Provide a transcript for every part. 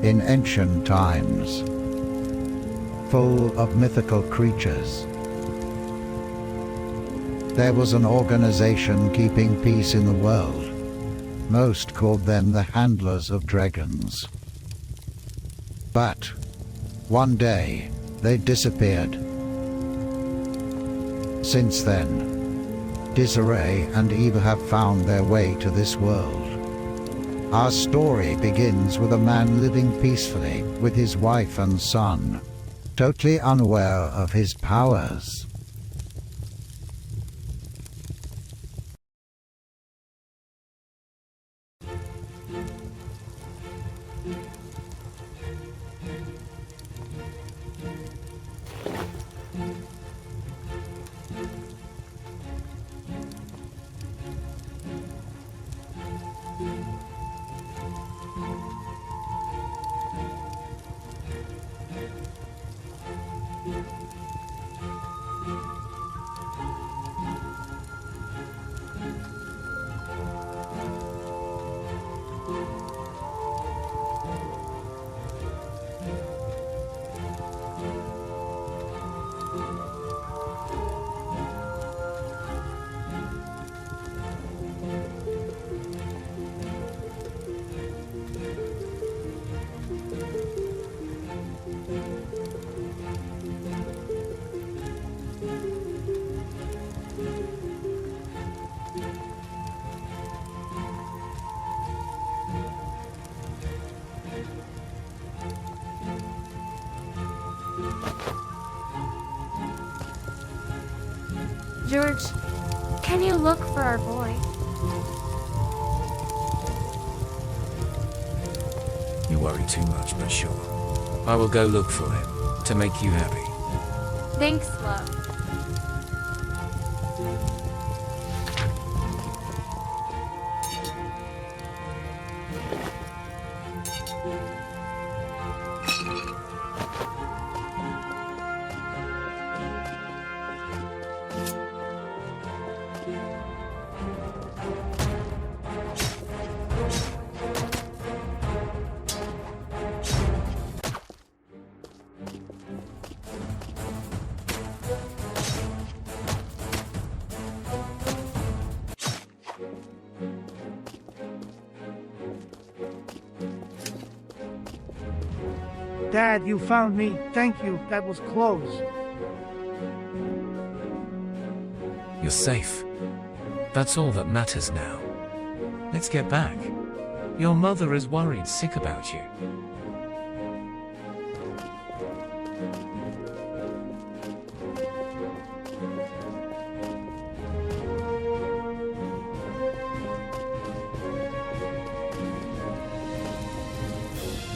in ancient times, full of mythical creatures. There was an organization keeping peace in the world. Most called them the handlers of dragons. But one day they disappeared. Since then, Bыстрое and Eva have found their way to this world. Our story begins with a man living peacefully with his wife and son, totally unaware of his powers. George, can you look for our boy? You worry too much, but sure. I will go look for him, to make you happy. Thanks, love. Dad, you found me. Thank you. That was close. You're safe. That's all that matters now. Let's get back. Your mother is worried sick about you.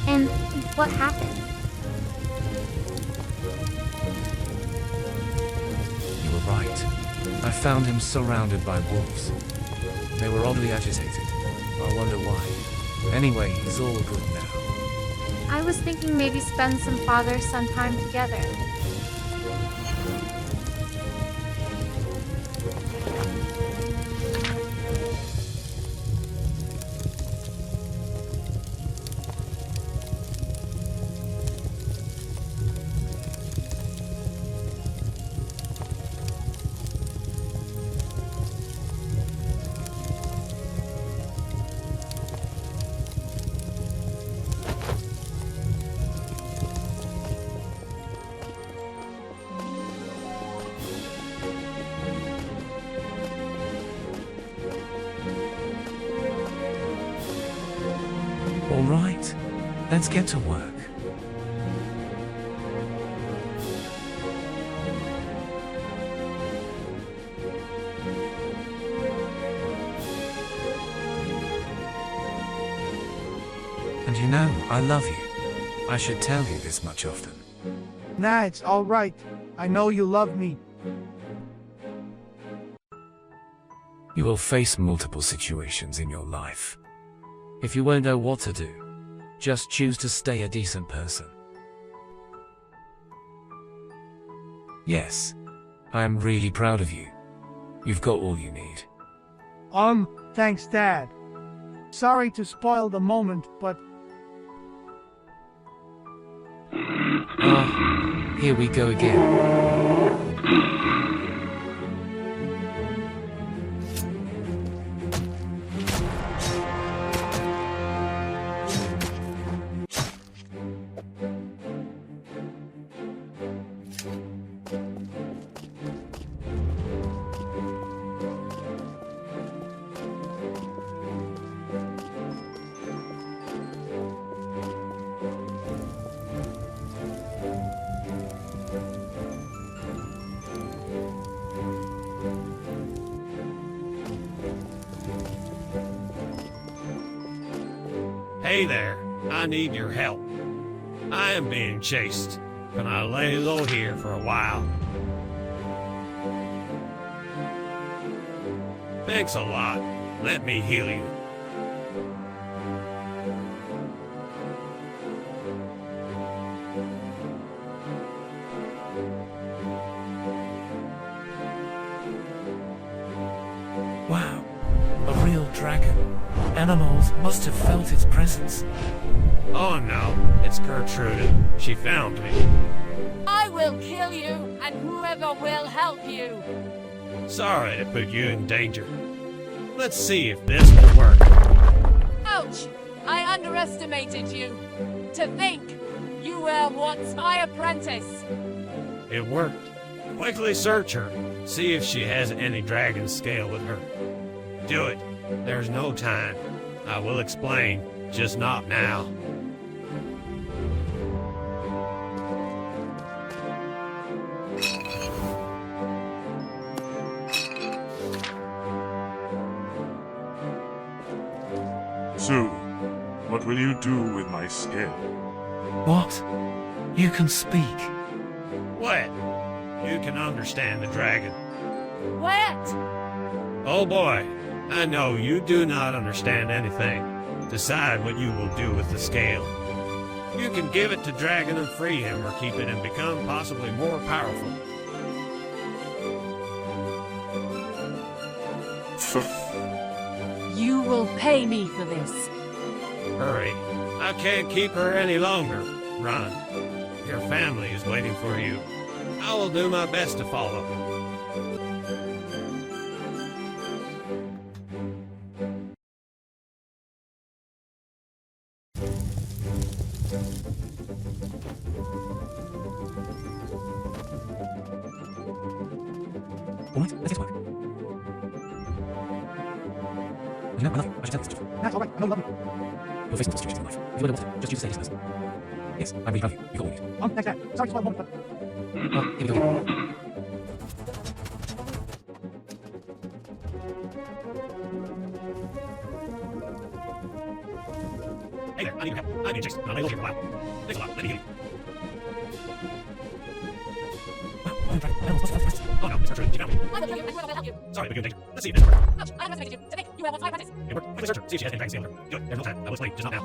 And what happened? You were right. I found him surrounded by wolves. They were oddly agitated. I wonder why. Anyway, he's all good now. I was thinking maybe spend some father-son time together. All right, let's get to work. And you know, I love you. I should tell you this much often. Nah, it's all right. I know you love me. You will face multiple situations in your life. If you won't know what to do, just choose to stay a decent person. Yes, I am really proud of you. You've got all you need. Thanks, Dad. Sorry to spoil the moment, but Here we go again. Hey there, I need your help. I am being chased. Can I lay low here for a while? Thanks a lot. Let me heal you. Wow, a real dragon. Animals must have felt its presence. Oh no, it's Gertrude. She found me. I will kill you, and whoever will help you. Sorry to put you in danger. Let's see if this will work. Ouch! I underestimated you. To think, you were once my apprentice. It worked. Quickly search her. See if she has any dragon scale with her. Do it. There's no time. I will explain, just not now. So, what will you do with my scale? What? You can speak. What? You can understand the dragon. What? Oh boy, I know you do not understand anything. Decide what you will do with the scale. You can give it to Dragon and free him, or keep it and become possibly more powerful. You will pay me for this. Hurry. I can't keep her any longer. Run. Your family is waiting for you. I will do my best to follow. Alright, let's get to work. You know, I love you. I should tell this to you. That's all right. I don't love you. You're facing some situations in life. If you ever want it, just choose to say this first. Yes, I really love you. You got all of it. Thanks, Dad. Sorry to spoil the moment, but Well, here we go again. Hey there, I need your help. I'm being chased. I'll lay low here for a while. Thanks a lot. Let me heal you. Wow, I'm trying. Animals must have felt its presence. Oh no, it's Gertrude. She found me. I will kill you, and whoever will help you. Sorry to put you in danger. Let's see if this works. Ouch! I underestimated you. To think, you were once my apprentice. It worked. Quickly search her. See if she has any dragon scale with her. Do it. There's no time. I will explain, just not now.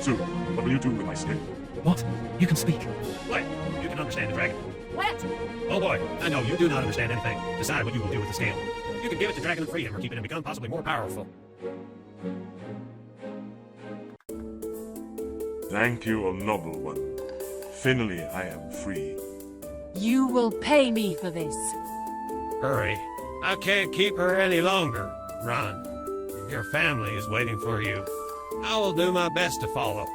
So, what will you do with my scale? What? You can speak. What? You can understand the dragon. What? Oh boy, I know you do not understand anything. Decide what you will do with the scale. You can give it to Dragon and free him, or keep it and become possibly more powerful. Thank you, O noble one. Finally, I am free. You will pay me for this. Hurry. I can't keep her any longer. Run. Your family is waiting for you. I will do my best to follow.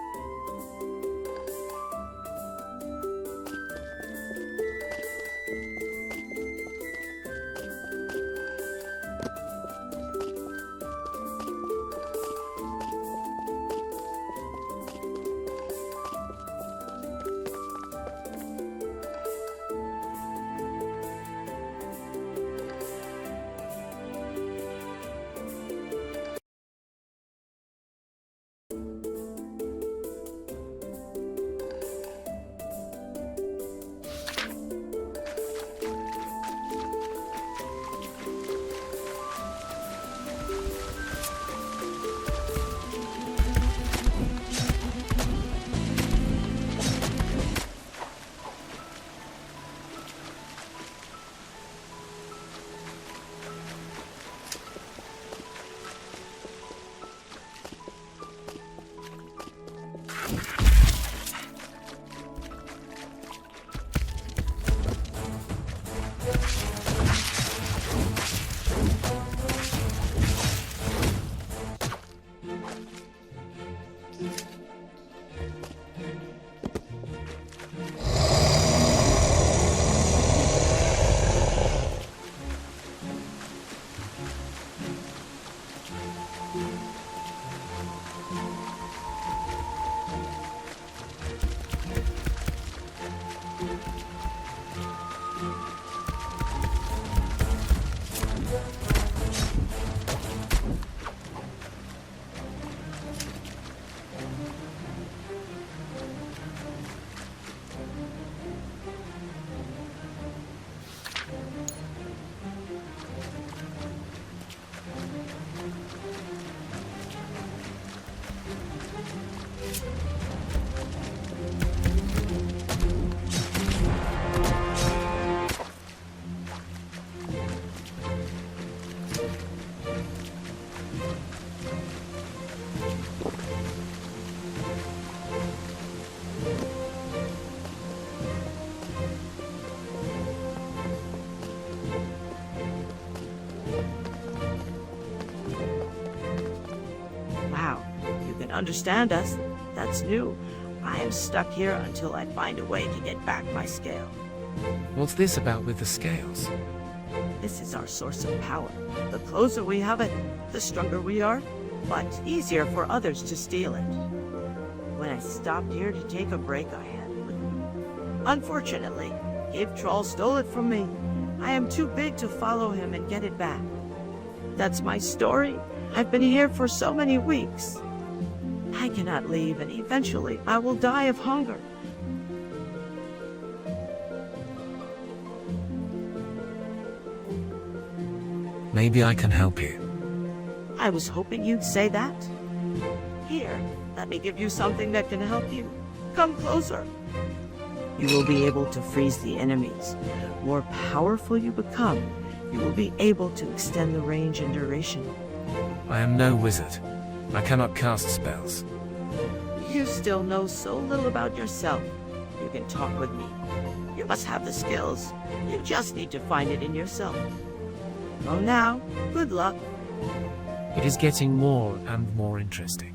understand us. That's new. I am stuck here until I find a way to get back my scale. What's this about with the scales? This is our source of power. The closer we have it, the stronger we are, but easier for others to steal it. When I stopped here to take a break, I had it with me. Unfortunately, Cave Troll stole it from me. I am too big to follow him and get it back. That's my story. I've been here for so many weeks. I cannot leave, and eventually I will die of hunger. Maybe I can help you. I was hoping you'd say that. Here, let me give you something that can help you. Come closer. You will be able to freeze the enemies. More powerful you become, you will be able to extend the range and duration. I am no wizard. I cannot cast spells. You still know so little about yourself. You can talk with me. You must have the skills. You just need to find it in yourself. Go now. Good luck. It is getting more and more interesting.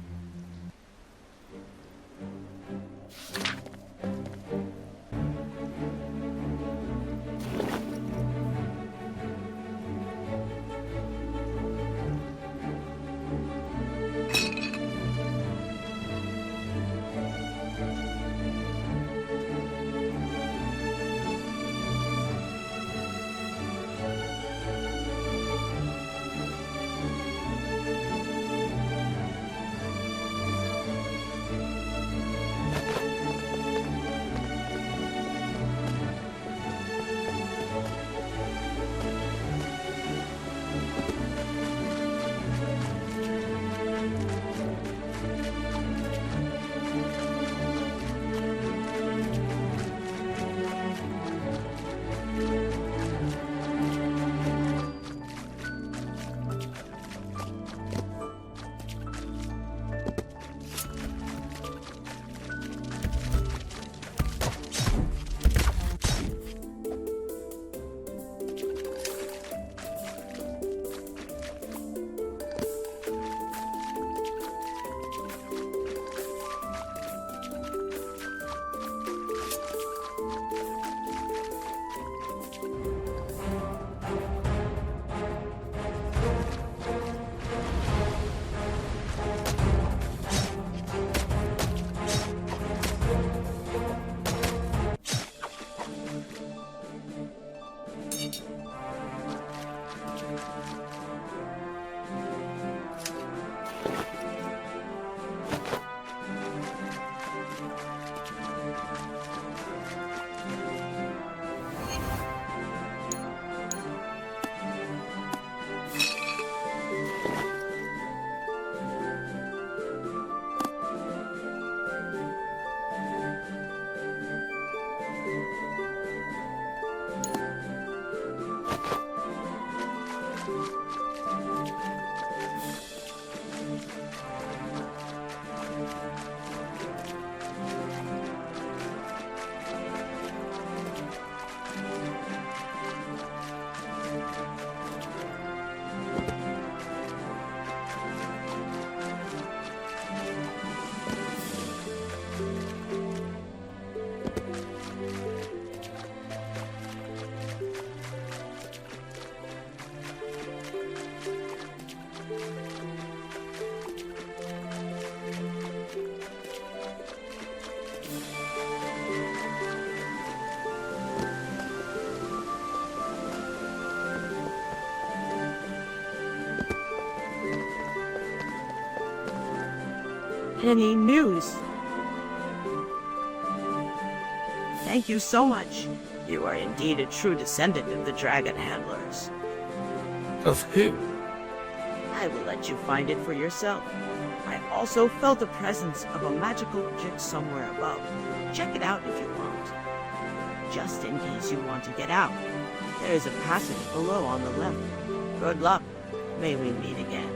Any news? Thank you so much. You are indeed a true descendant of the dragon handlers. Of who? I will let you find it for yourself. I also felt the presence of a magical object somewhere above. Check it out if you want. Just in case you want to get out, there is a passage below on the left. Good luck. May we meet again.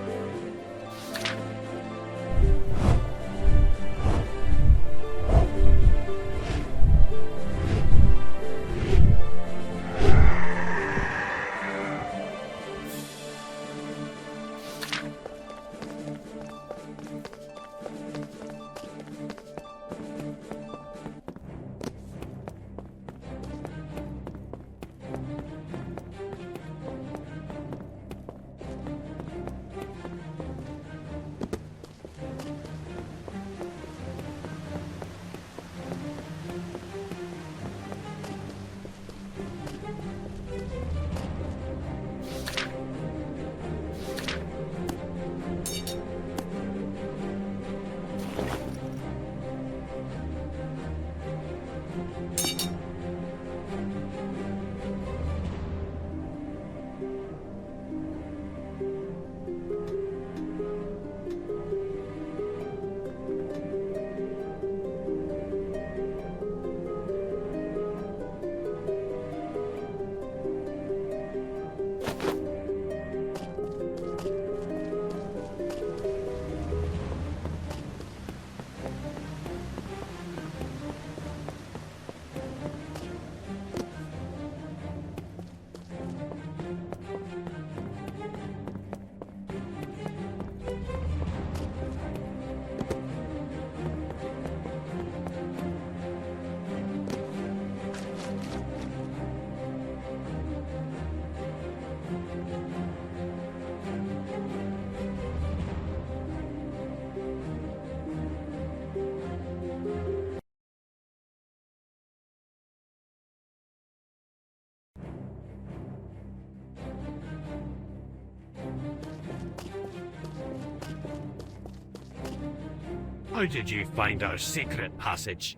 How did you find our secret passage?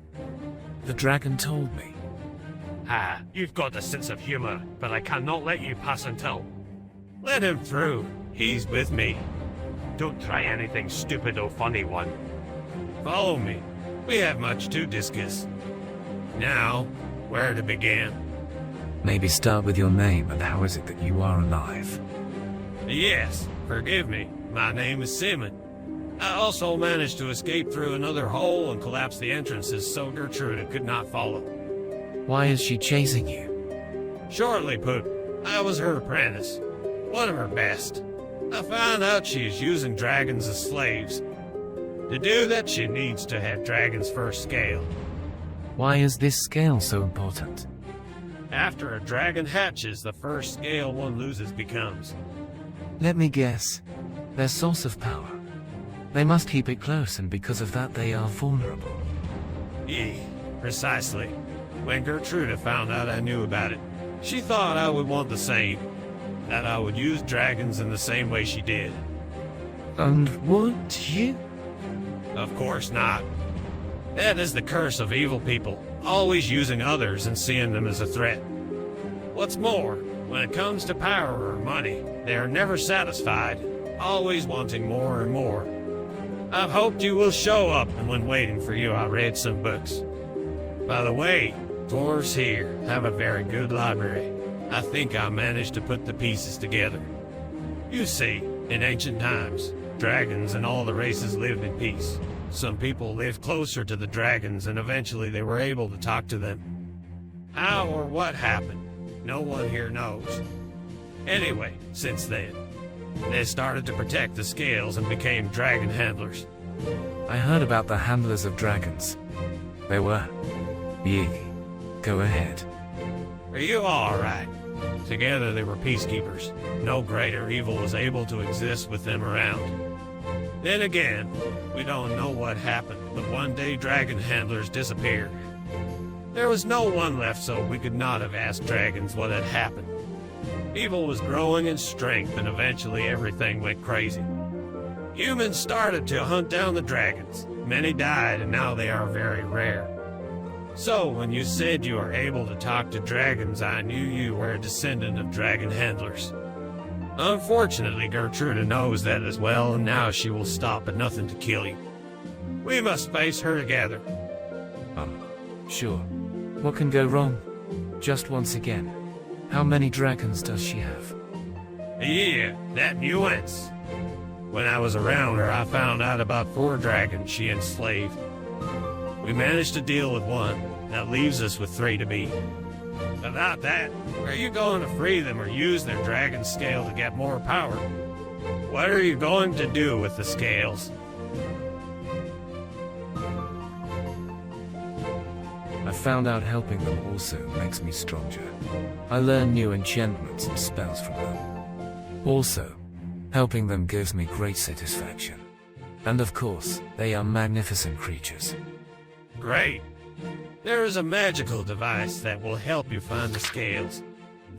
The dragon told me. Ah, you've got a sense of humor, but I cannot let you pass until... Let him through. He's with me. Don't try anything stupid or funny, one. Follow me. We have much to discuss. Now, where to begin? Maybe start with your name and how is it that you are alive? Yes, forgive me. My name is Simon. I also managed to escape through another hole and collapse the entrances so Gertrude could not follow. Why is she chasing you? Shortly put, I was her apprentice. One of her best. I found out she is using dragons as slaves. To do that, she needs to have dragons first scale. Why is this scale so important? After a dragon hatches, the first scale one loses becomes. Let me guess. Their source of power. They must keep it close, and because of that they are vulnerable. Precisely. When Gertrude found out I knew about it, she thought I would want the same. That I would use dragons in the same way she did. And would you? Of course not. That is the curse of evil people, always using others and seeing them as a threat. What's more, when it comes to power or money, they are never satisfied, always wanting more and more. I've hoped you will show up, and when waiting for you I read some books. By the way, dwarves here have a very good library. I think I managed to put the pieces together. You see, in ancient times, dragons and all the races lived in peace. Some people lived closer to the dragons and eventually they were able to talk to them. How or what happened, no one here knows. Anyway, since then, they started to protect the scales and became dragon handlers. I heard about the handlers of dragons. They were... Yee. Go ahead. Are you all right? Together they were peacekeepers. No greater evil was able to exist with them around. Then again, we don't know what happened, but one day dragon handlers disappeared. There was no one left, so we could not have asked dragons what had happened. Evil was growing in strength, and eventually everything went crazy. Humans started to hunt down the dragons. Many died, and now they are very rare. So, when you said you were able to talk to dragons, I knew you were a descendant of dragon handlers. Unfortunately, Gertrude knows that as well, and now she will stop at nothing to kill you. We must face her together. Sure. What can go wrong? Just once again. How many dragons does she have? Yeah, that nuance. When I was around her, I found out about 4 dragons she enslaved. We managed to deal with one. That leaves us with 3 to beat. Without that, are you going to free them or use their dragon scale to get more power? What are you going to do with the scales? I found out helping them also makes me stronger. I learn new enchantments and spells from them. Also, helping them gives me great satisfaction. And of course, they are magnificent creatures. Great. There is a magical device that will help you find the scales.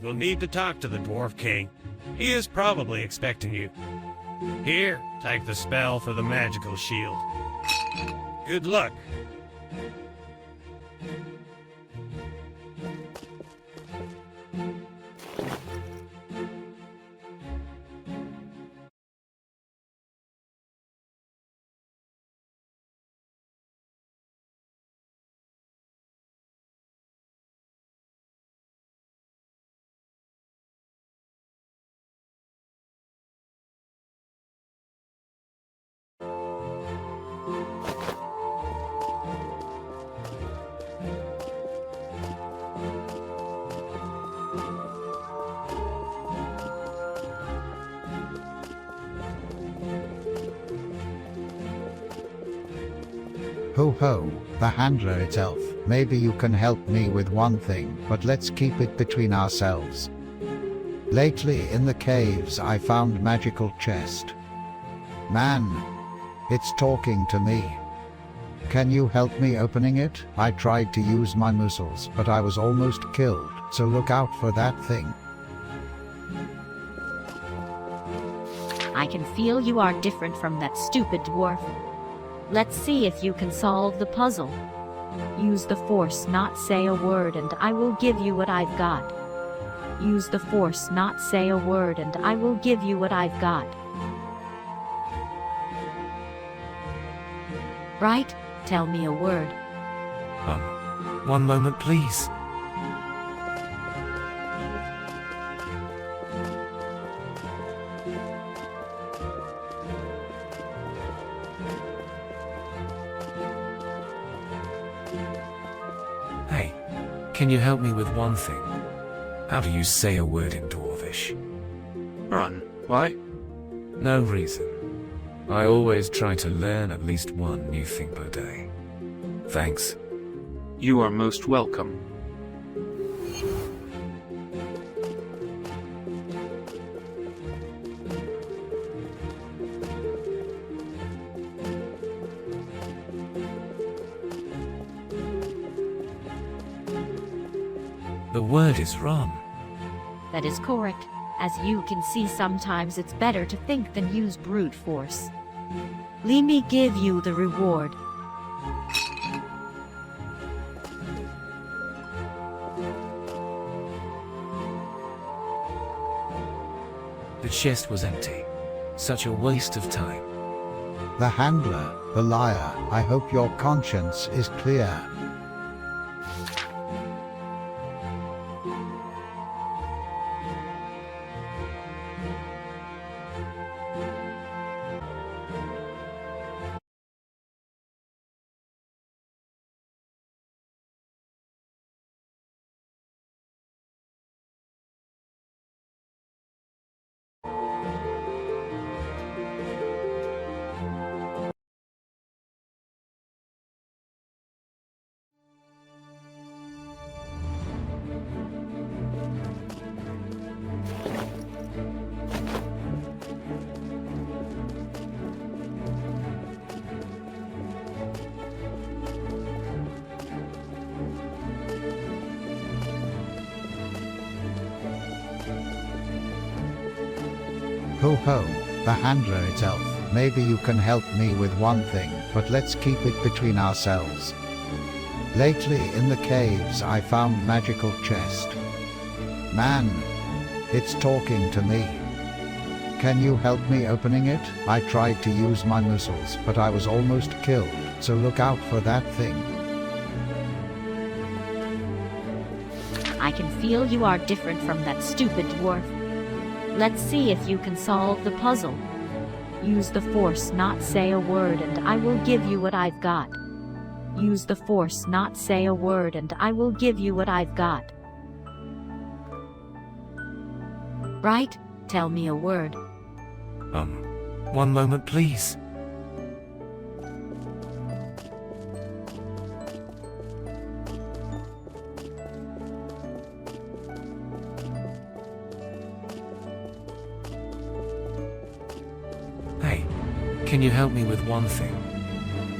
You'll need to talk to the Dwarf King. He is probably expecting you. Here, take the spell for the magical shield. Good luck. Ho ho, the handler itself. Maybe you can help me with one thing, but let's keep it between ourselves. Lately in the caves I found magical chest. Man, it's talking to me. Can you help me opening it? I tried to use my muscles, but I was almost killed, so look out for that thing. I can feel you are different from that stupid dwarf. Let's see if you can solve the puzzle. Use the force, not say a word, and I will give you what I've got. Use the force, not say a word, and I will give you what I've got. Right? Tell me a word. One moment, please. Hey, can you help me with one thing? How do you say a word in Dwarvish? Run. Why? No reason. I always try to learn at least one new thing per day. Thanks. You are most welcome. The word is run. That is correct. As you can see, sometimes it's better to think than use brute force. Let me give you the reward. The chest was empty. Such a waste of time. The handler, the liar, I hope your conscience is clear. Ho ho, the handler itself. Maybe you can help me with one thing, but let's keep it between ourselves. Lately in the caves I found magical chest. Man, it's talking to me. Can you help me opening it? I tried to use my muscles, but I was almost killed, so look out for that thing. I can feel you are different from that stupid dwarf. Let's see if you can solve the puzzle. Use the force, not say a word, and I will give you what I've got. Use the force, not say a word, and I will give you what I've got. Right? Tell me a word. One moment, please. Hey, can you help me with one thing?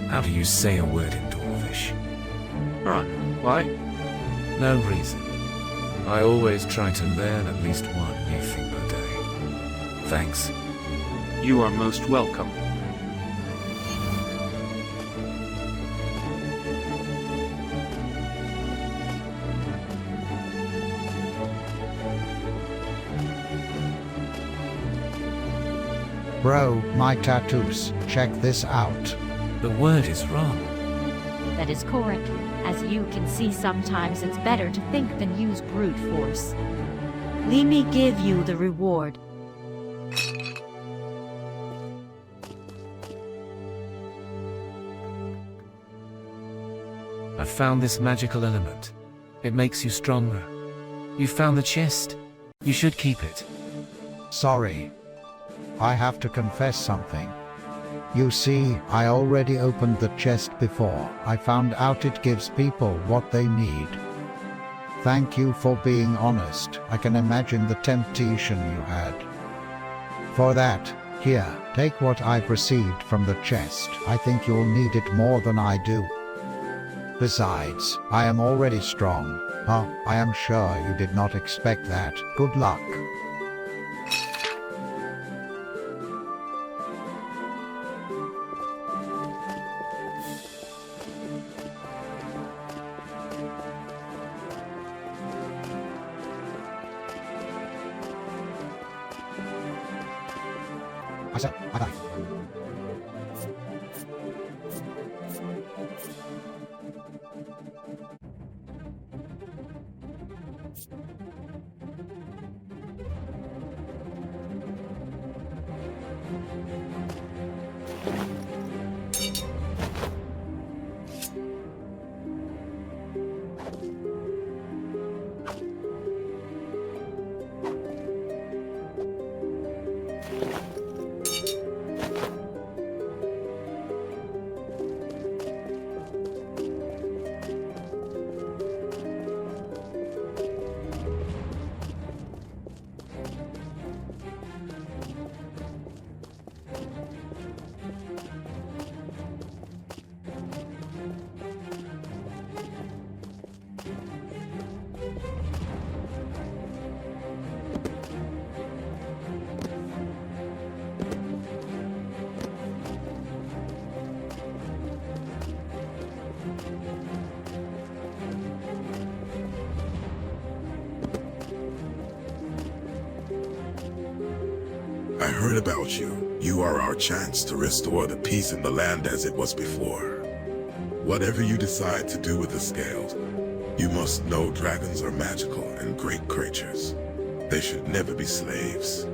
How do you say a word in Dwarvish? Run. Why? No reason. I always try to learn at least one new thing per day. Thanks. You are most welcome. Bro, my tattoos, check this out. The word is wrong. That is correct. As you can see, sometimes it's better to think than use brute force. Let me give you the reward. I found this magical element. It makes you stronger. You found the chest. You should keep it. Sorry. I have to confess something. You see, I already opened the chest before. I found out it gives people what they need. Thank you for being honest. I can imagine the temptation you had. For that, here, take what I've received from the chest. I think you'll need it more than I do. Besides, I am already strong. Huh, I am sure you did not expect that. Good luck. I sell. I buy. I heard about you. You are our chance to restore the peace in the land as it was before. Whatever you decide to do with the scales, you must know dragons are magical and great creatures. They should never be slaves.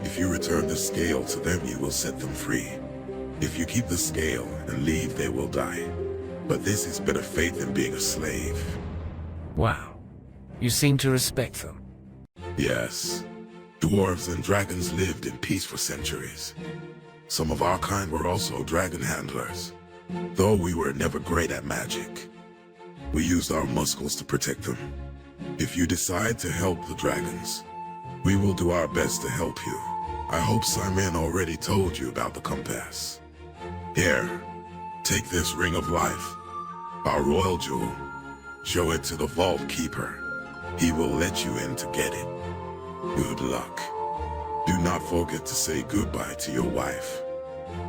If you return the scale to them, you will set them free. If you keep the scale and leave, they will die. But this is better fate than being a slave. Wow. You seem to respect them. Yes. Dwarves and dragons lived in peace for centuries. Some of our kind were also dragon handlers, though we were never great at magic. We used our muscles to protect them. If you decide to help the dragons, we will do our best to help you. I hope Simon already told you about the compass. Here, take this ring of life, our royal jewel. Show it to the vault keeper. He will let you in to get it. Good luck. Do not forget to say goodbye to your wife.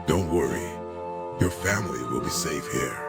Don't worry, your family will be safe here.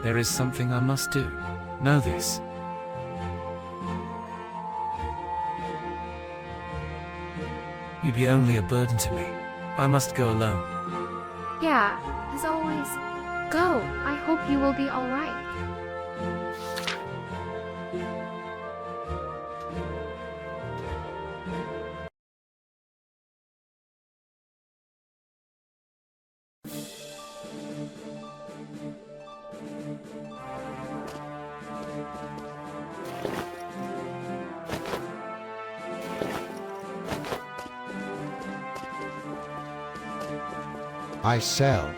There is something I must do. Know this. You be only a burden to me. I must go alone. Yeah, as always. Go. I hope you will be alright. I sell.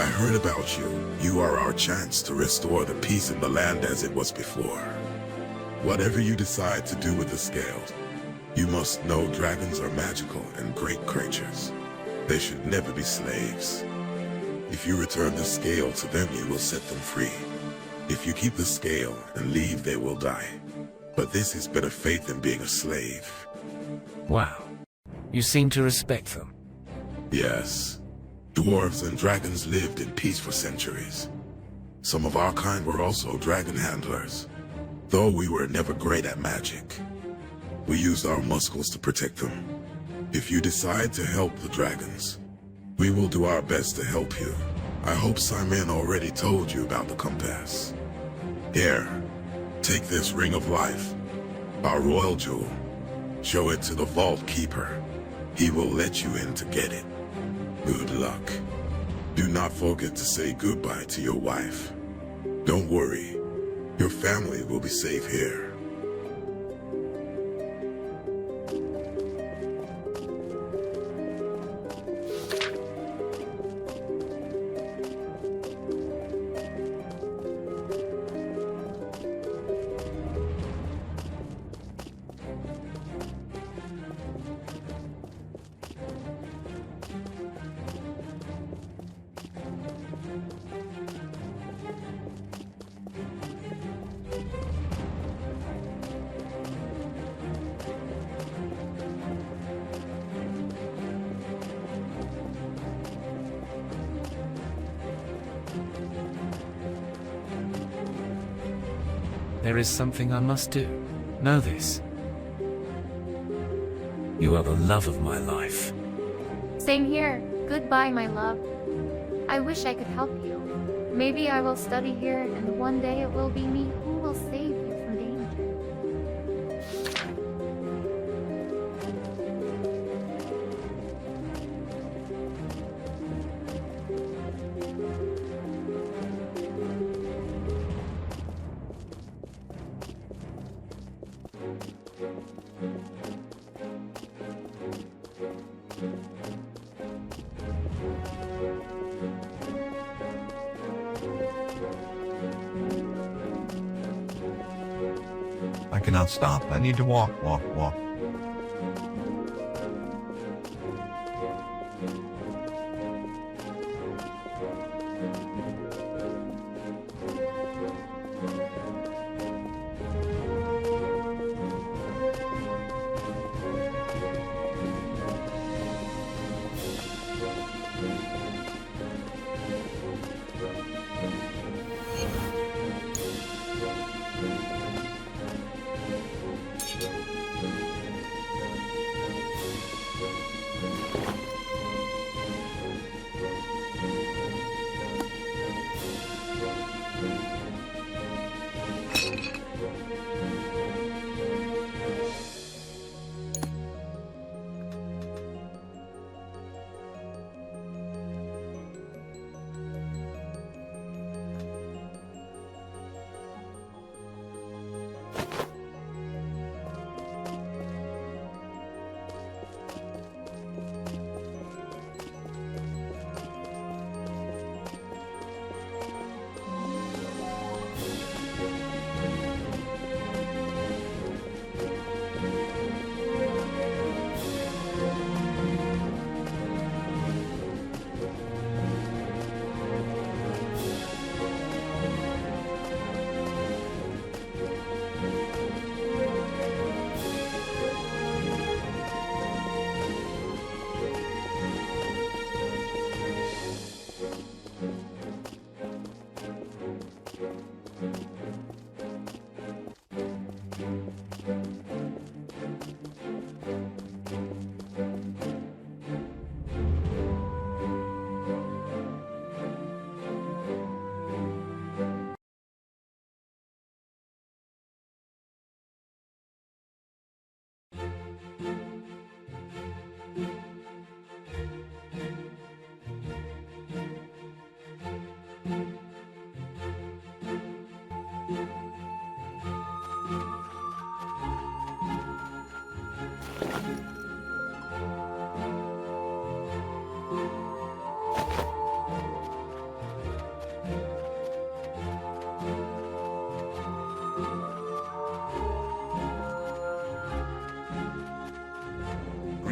heard about you. You are our chance to restore the peace in the land as it was before. Whatever you decide to do with the scales, you must know dragons are magical and great creatures. They should never be slaves. If you return the scale to them, you will set them free. If you keep the scale and leave, they will die. But this is better fate than being a slave. Wow. You seem to respect them. Yes. Dwarves and dragons lived in peace for centuries. Some of our kind were also dragon handlers, though we were never great at magic. We used our muscles to protect them. If you decide to help the dragons, we will do our best to help you. I hope Simon already told you about the compass. Here, take this ring of life, our royal jewel. Show it to the vault keeper. He will let you in to get it. Good luck. Do not forget to say goodbye to your wife. Don't worry, your family will be safe here. There is something I must do. Know this. You are the love of my life. Same here. Goodbye, my love. I wish I could help you. Maybe I will study here, and one day it will be me who will save you from danger. I cannot stop. I need to walk.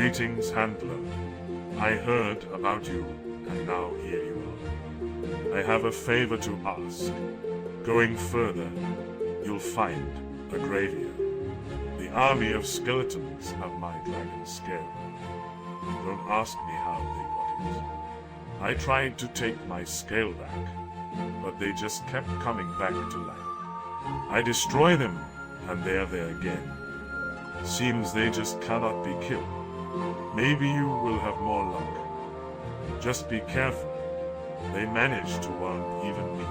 Greetings, handler. I heard about you, and now here you are. I have a favor to ask. Going further, you'll find a graveyard. The army of skeletons have my dragon scale. Don't ask me how they got it. I tried to take my scale back, but they just kept coming back to life. I destroy them, and they're there again. Seems they just cannot be killed. Maybe you will have more luck. Just be careful. They manage to wound even me.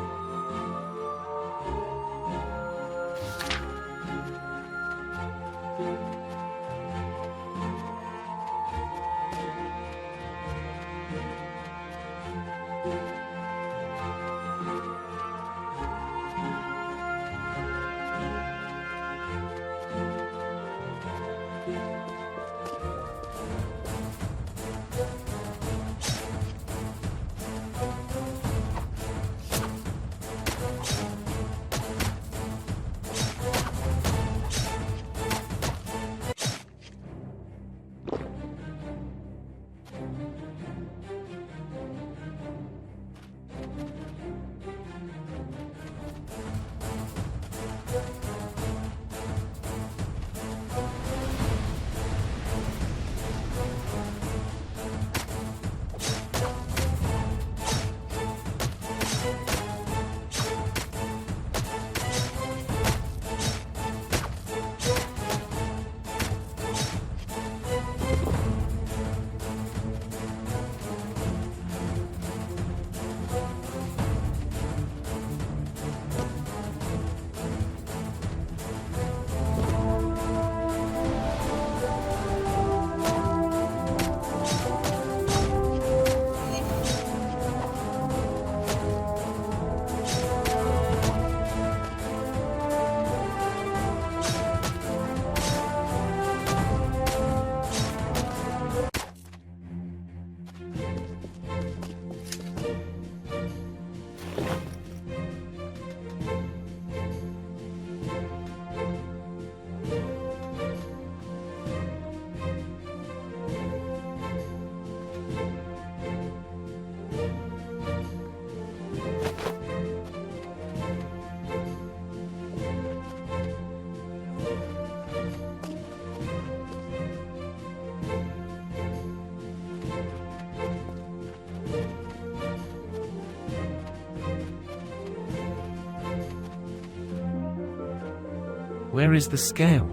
Where is the scale?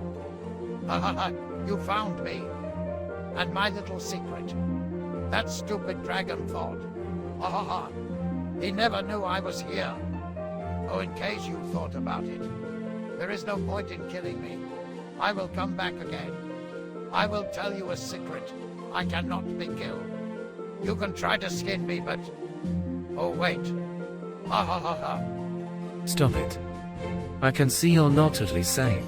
You found me. And my little secret. That stupid dragon thought. He never knew I was here. Oh, in case you thought about it. There is no point in killing me. I will come back again. I will tell you a secret. I cannot be killed. You can try to skin me, but... Oh, wait. Stop it. I can see you're not totally sane.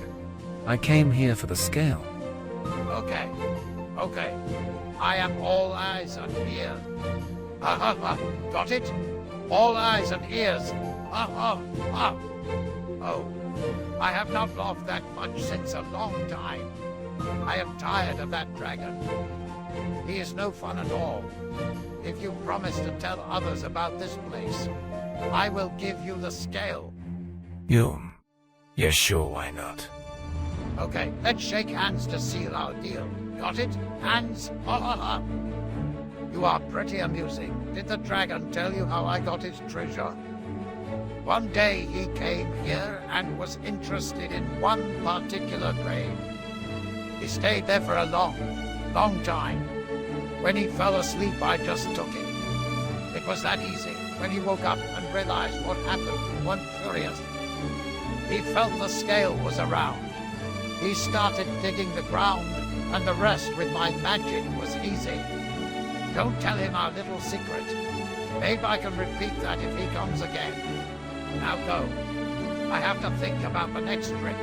I came here for the scale. Okay. I am all eyes and ears. Got it? All eyes and ears. Oh, I have not laughed that much since a long time. I am tired of that dragon. He is no fun at all. If you promise to tell others about this place, I will give you the scale. Yeah, sure, why not? Okay, let's shake hands to seal our deal. Got it? Hands? You are pretty amusing. Did the dragon tell you how I got his treasure? One day he came here and was interested in one particular grave. He stayed there for a long time. When he fell asleep, I just took it. It was that easy. When he woke up and realized what happened, he went furious. He felt the scale was around. He started digging the ground, and the rest with my magic was easy. Don't tell him our little secret. Maybe I can repeat that if he comes again. Now go. I have to think about the next trick.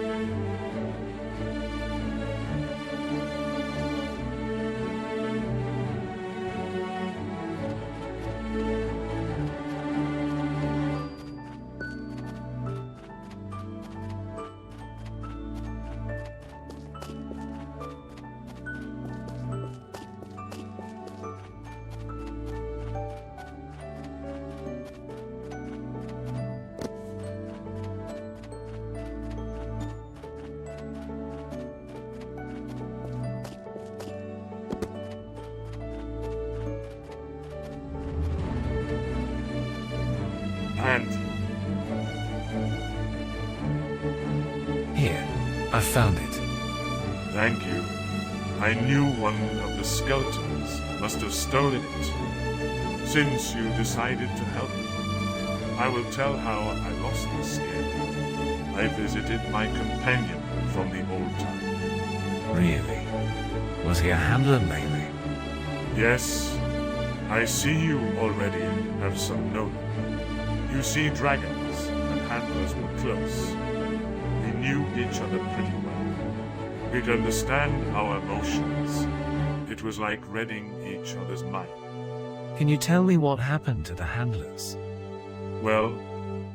I found it. Thank you. I knew one of the skeletons must have stolen it. Since you decided to help me, I will tell how I lost the scale. I visited my companion from the old time. Really? Was he a handler, maybe? Yes, I see you already have some knowledge. You see, dragons and handlers were close. We knew each other pretty well. We'd understand our emotions. It was like reading each other's mind. Can you tell me what happened to the handlers? Well,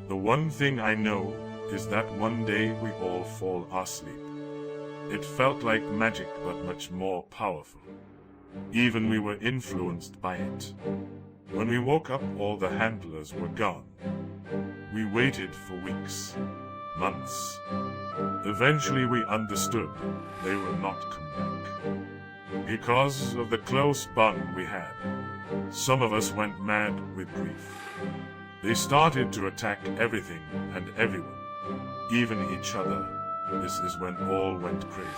the one thing I know is that one day we all fall asleep. It felt like magic, but much more powerful. Even we were influenced by it. When we woke up, all the handlers were gone. We waited for weeks, months. Eventually we understood they will not come back. Because of the close bond we had, some of us went mad with grief. They started to attack everything and everyone, even each other. This is when all went crazy.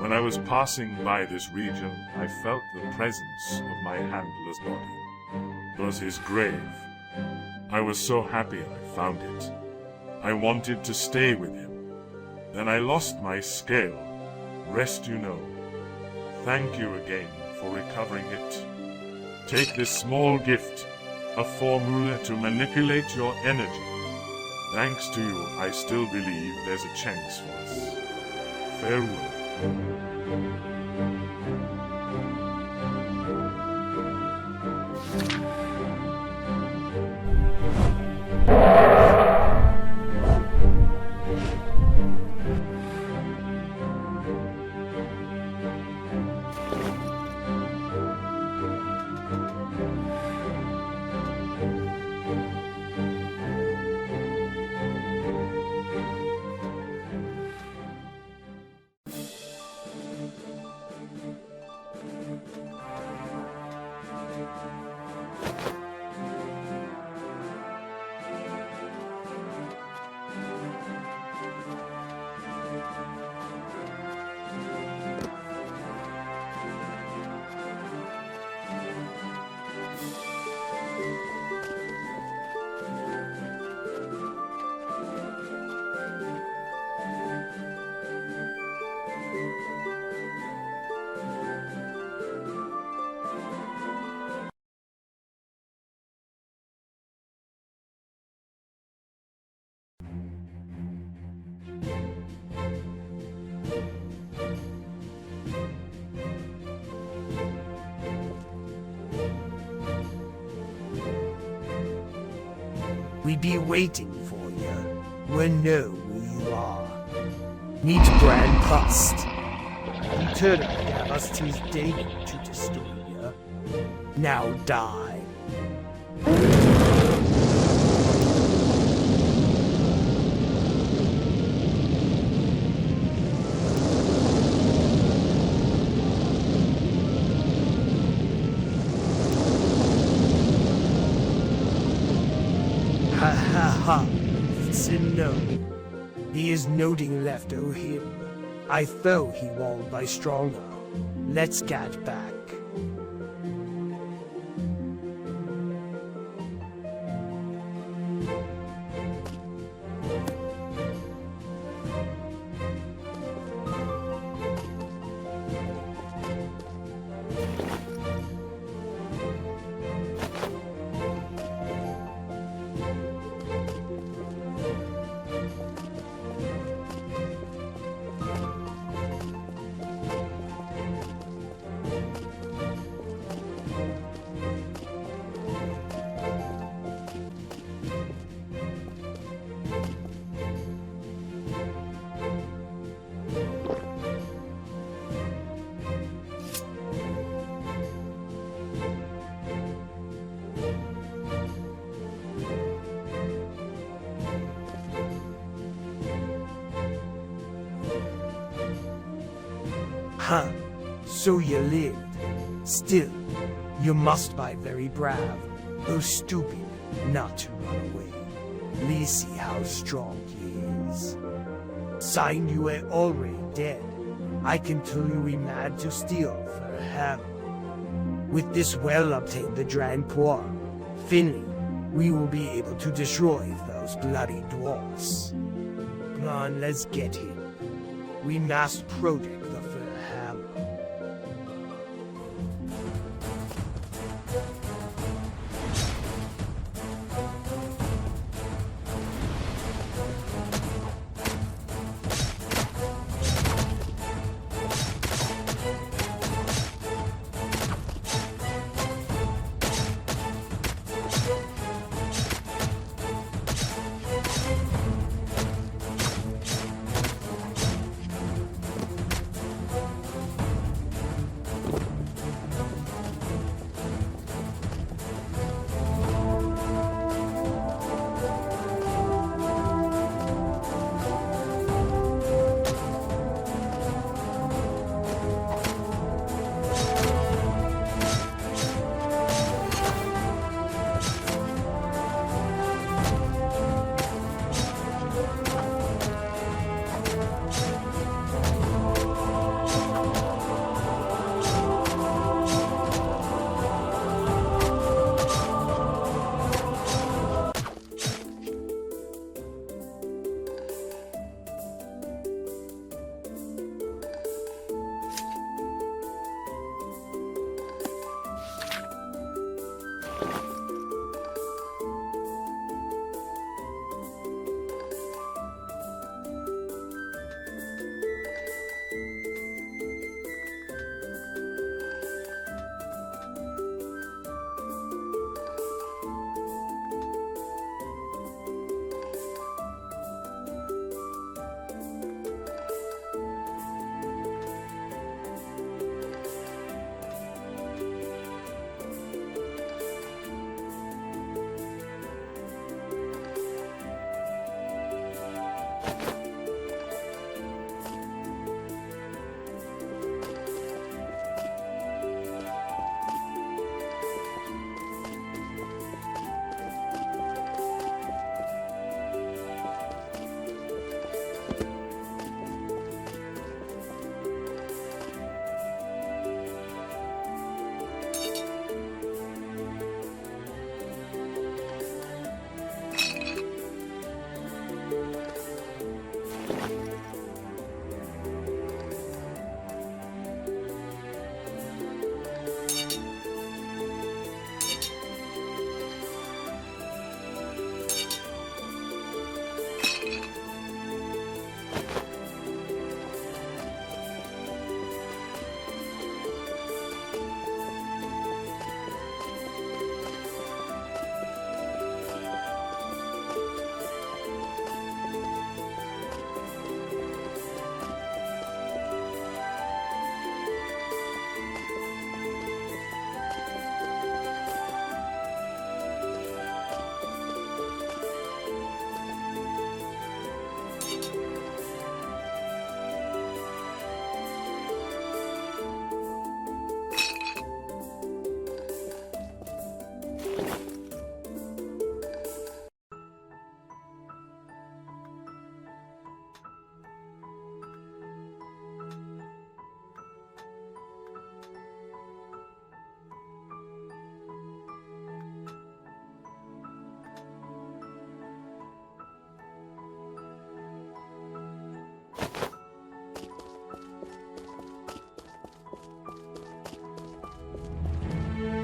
When I was passing by this region, I felt the presence of my handler's body. It was his grave. I was so happy I found it. I wanted to stay with him. Then I lost my scale. Rest you know. Thank you again for recovering it. Take this small gift, a formula to manipulate your energy. Thanks to you, I still believe there's a chance for us. Farewell. We be waiting for you. We know who you are. Meet Brand Pust. He turned gave us his dagger to destroy you. Now die. Ha ha ha, it's a no. He is noting left o' him. I thought he won't by stronger. Let's get back. Huh, so you lived. Still, you must be very brave, though stupid, not to run away. Let's see how strong he is. Sign you were already dead. I can tell you we mad to steal for a hammer. With this well-obtained the Dranpoir, Finley, we will be able to destroy those bloody dwarfs. Come on, let's get him. We must protect the fur hammer.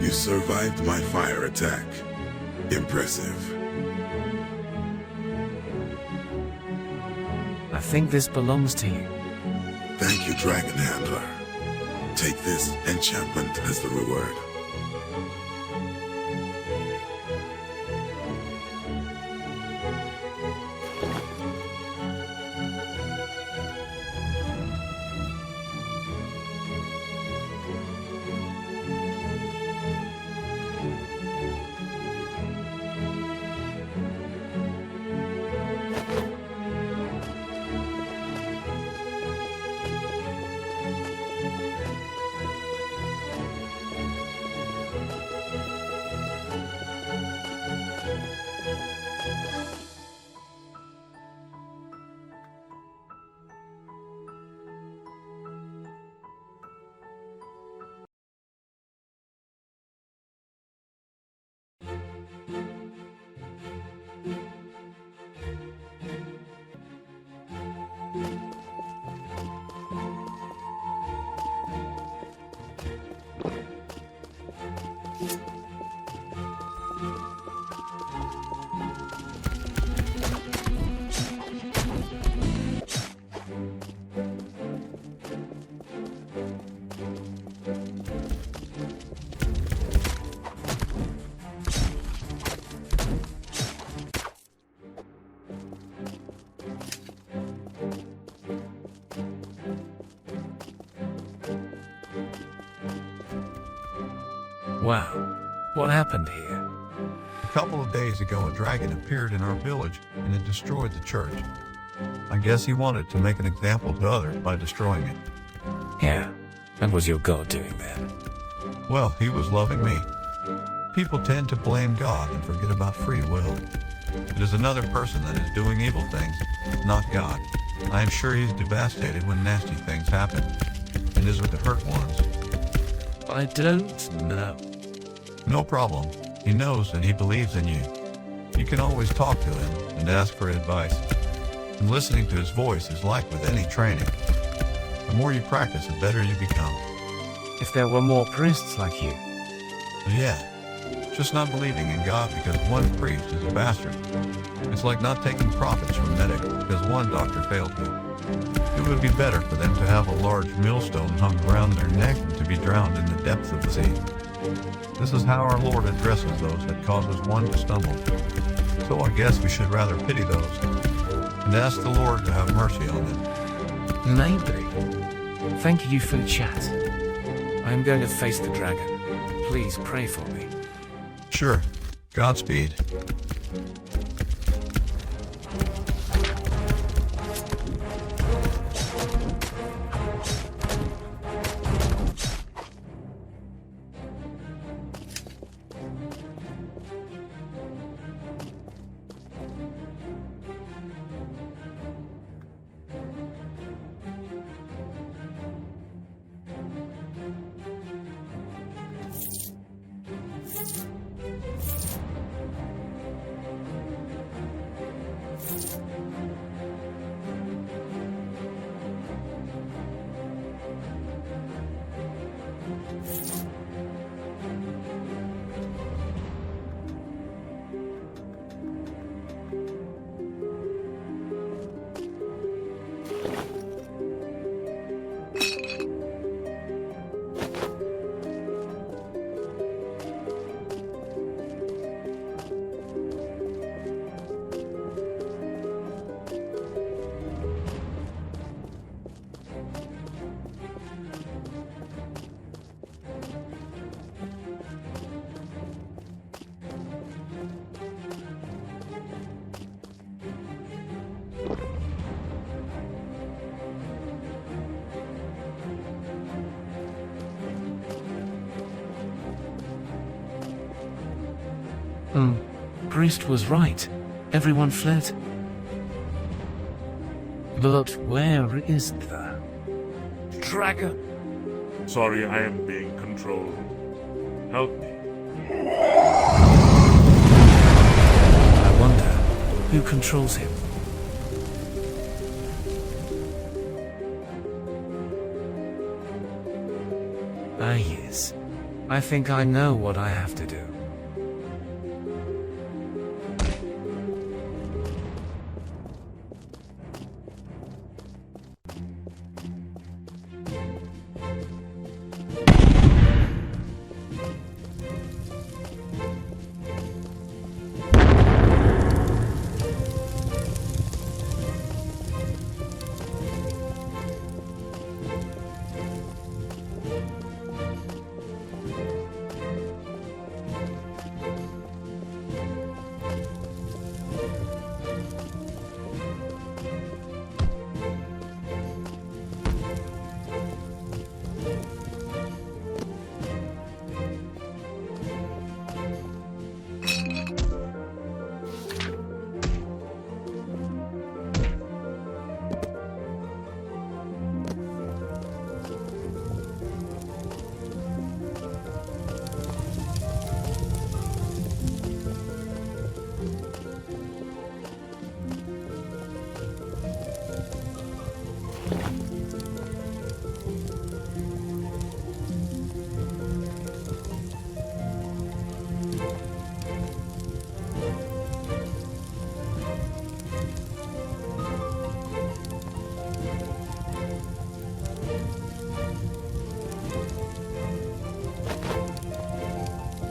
You survived my fire attack. Impressive. I think this belongs to you. Thank you, Dragon Handler. Take this enchantment as the reward. Wow. What happened here? A couple of days ago, a dragon appeared in our village and it destroyed the church. I guess he wanted to make an example to others by destroying it. Yeah. What was your god doing then? Well, he was loving me. People tend to blame God and forget about free will. It is another person that is doing evil things, not God. I am sure he's devastated when nasty things happen. It is with the hurt ones. I don't know. No problem. He knows and he believes in you. You can always talk to him and ask for advice. And listening to his voice is like with any training. The more you practice, the better you become. If there were more priests like you. Yeah. Just not believing in God because one priest is a bastard. It's like not taking profits from medics because one doctor failed to. It would be better for them to have a large millstone hung around their neck than to be drowned in the depths of the sea. This is how our Lord addresses those that causes one to stumble. So I guess we should rather pity those and ask the Lord to have mercy on them. Maybe. Thank you for the chat. I am going to face the dragon. Please pray for me. Sure. Godspeed. Priest was right. Everyone fled. But where is the dragon? Sorry, I am being controlled. Help me. I wonder who controls him. Ah, yes. I think I know what I have to do.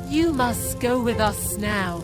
You must go with us now.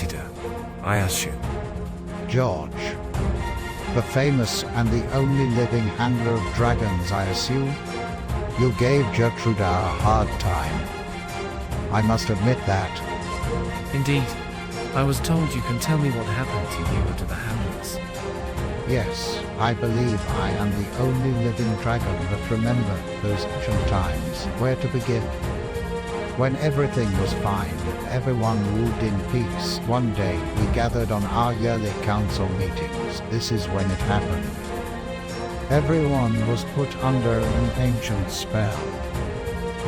Antidote. I ask you. George, the famous and the only living handler of dragons, I assume? You gave Gertruda a hard time. I must admit that. Indeed. I was told you can tell me what happened to you and to the handlers. Yes, I believe I am the only living dragon that remember those ancient times. Where to begin? When everything was fine, everyone ruled in peace. One day, we gathered on our yearly council meetings. This is when it happened. Everyone was put under an ancient spell.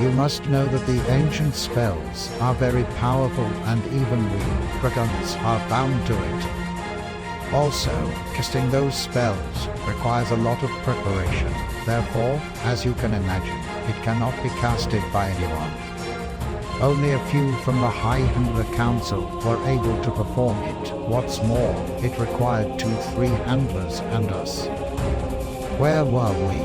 You must know that the ancient spells are very powerful, and even we, dragons, are bound to it. Also, casting those spells requires a lot of preparation. Therefore, as you can imagine, it cannot be casted by anyone. Only a few from the High Handler Council were able to perform it. What's more, it required 2-3 handlers and us. Where were we?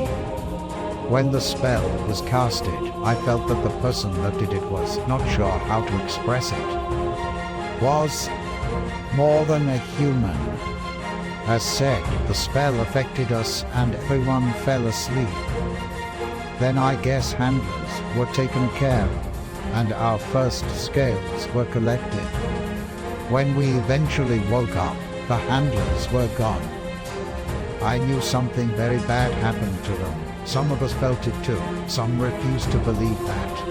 When the spell was casted, I felt that the person that did it was not sure how to express it. Was more than a human. As said, the spell affected us and everyone fell asleep. Then I guess handlers were taken care of, and our first scales were collected. When we eventually woke up, the handlers were gone. I knew something very bad happened to them. Some of us felt it too. Some refused to believe that.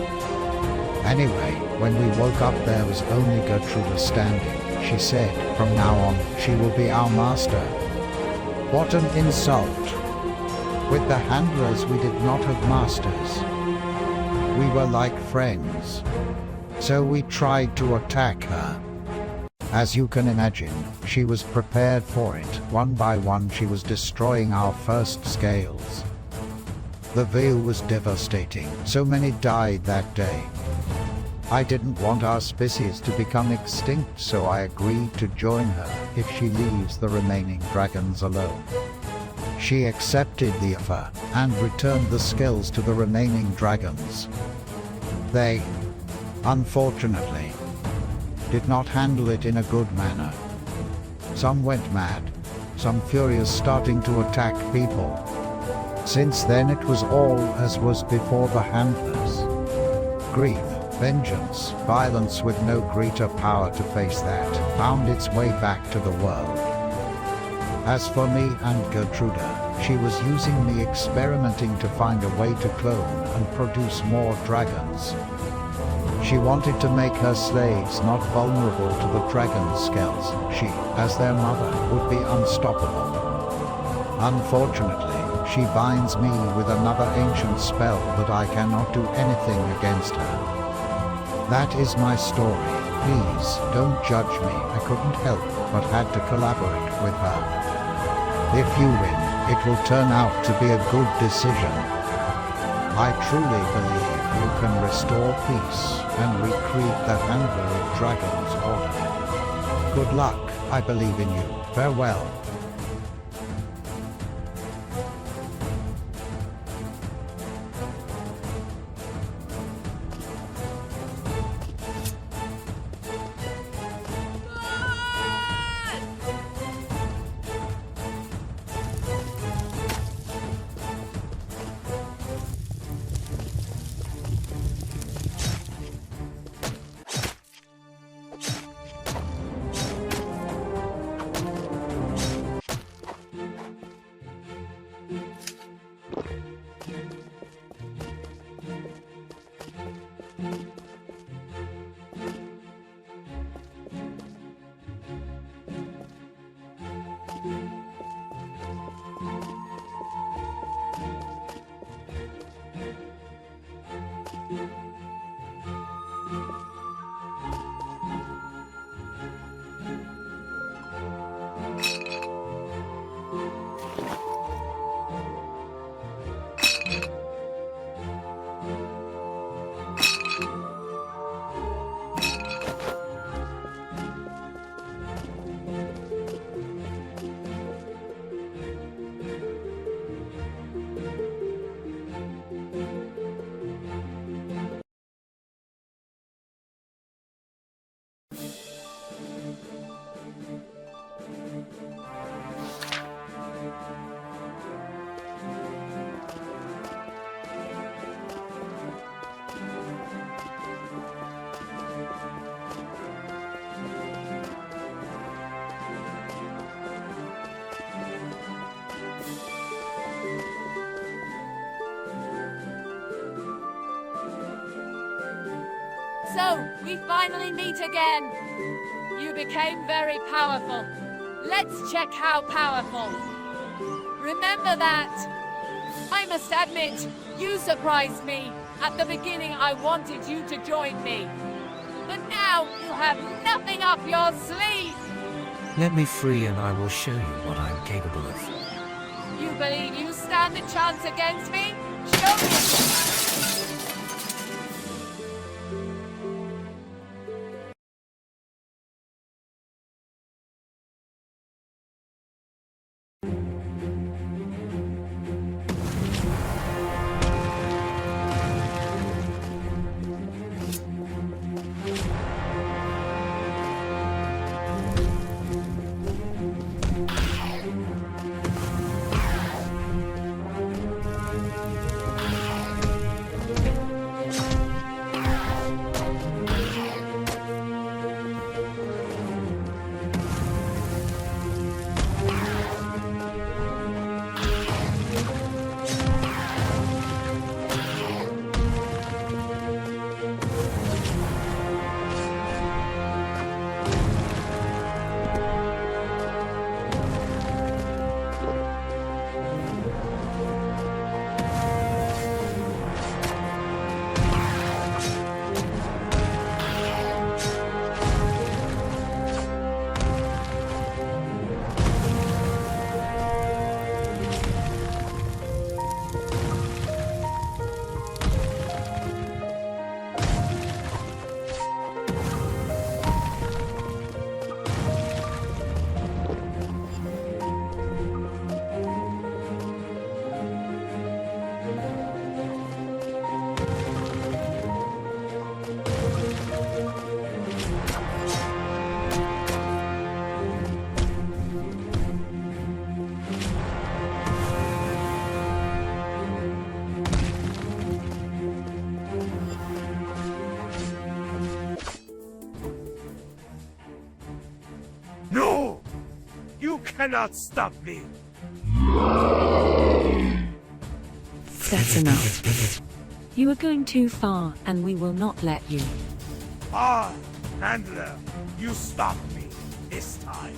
Anyway, when we woke up there was only Gertruda standing. She said, from now on, she will be our master. What an insult. With the handlers we did not have masters. We were like friends. So we tried to attack her. As you can imagine, she was prepared for it. One by one she was destroying our first scales. The veil was devastating. So many died that day. I didn't want our species to become extinct, so I agreed to join her if she leaves the remaining dragons alone. She accepted the offer and returned the scales to the remaining dragons. They, unfortunately, did not handle it in a good manner. Some went mad, some furious, starting to attack people. Since then it was all as was before the handlers. Grief, vengeance, violence with no greater power to face that, found its way back to the world. As for me and Gertruda, she was using me, experimenting to find a way to clone and produce more dragons. She wanted to make her slaves not vulnerable to the dragon scales. She, as their mother, would be unstoppable. Unfortunately, she binds me with another ancient spell that I cannot do anything against her. That is my story. Please, don't judge me. I couldn't help but had to collaborate with her. If you win, it will turn out to be a good decision. I truly believe you can restore peace and recreate the Handler of Dragons order. Good luck. I believe in you. Farewell. So, we finally meet again. You became very powerful. Let's check how powerful. Remember that. I must admit, you surprised me. At the beginning, I wanted you to join me. But now, you have nothing up your sleeve. Let me free and I will show you what I am capable of. You believe you stand a chance against me? Show me! No! You cannot stop me! That's enough. You are going too far, and we will not let you. Handler, you stopped me this time.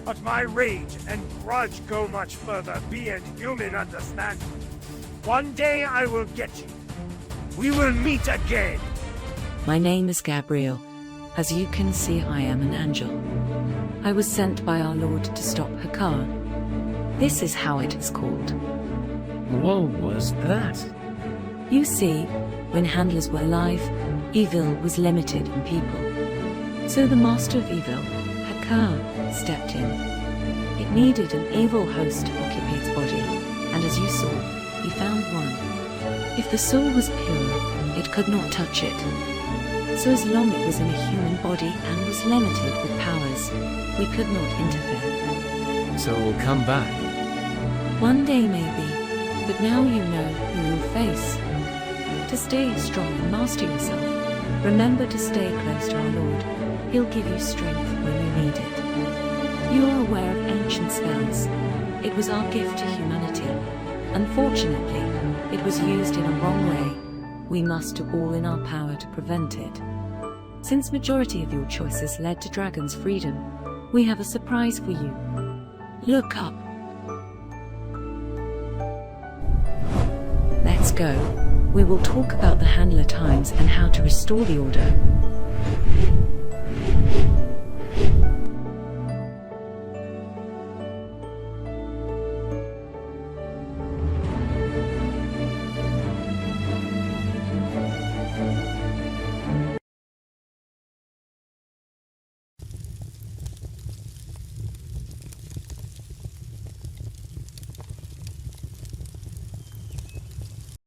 But my rage and grudge go much further beyond human understanding. One day I will get you. We will meet again. My name is Gabriel. As you can see, I am an angel. I was sent by our Lord to stop Hakar. This is how it is called. What was that? You see, when handlers were alive, evil was limited in people. So the master of evil, Hakar, stepped in. It needed an evil host to occupy its body, and as you saw, he found one. If the soul was pure, it could not touch it. So as long as it was in a human body and was limited with powers, we could not interfere. So it will come back? One day maybe, but now you know who you'll face. To stay strong and master yourself, remember to stay close to our Lord. He'll give you strength when you need it. You are aware of ancient spells. It was our gift to humanity. Unfortunately, it was used in a wrong way. We must do all in our power to prevent it. Since majority of your choices led to Dragon's freedom, we have a surprise for you. Look up. Let's go. We will talk about the handler times and how to restore the order.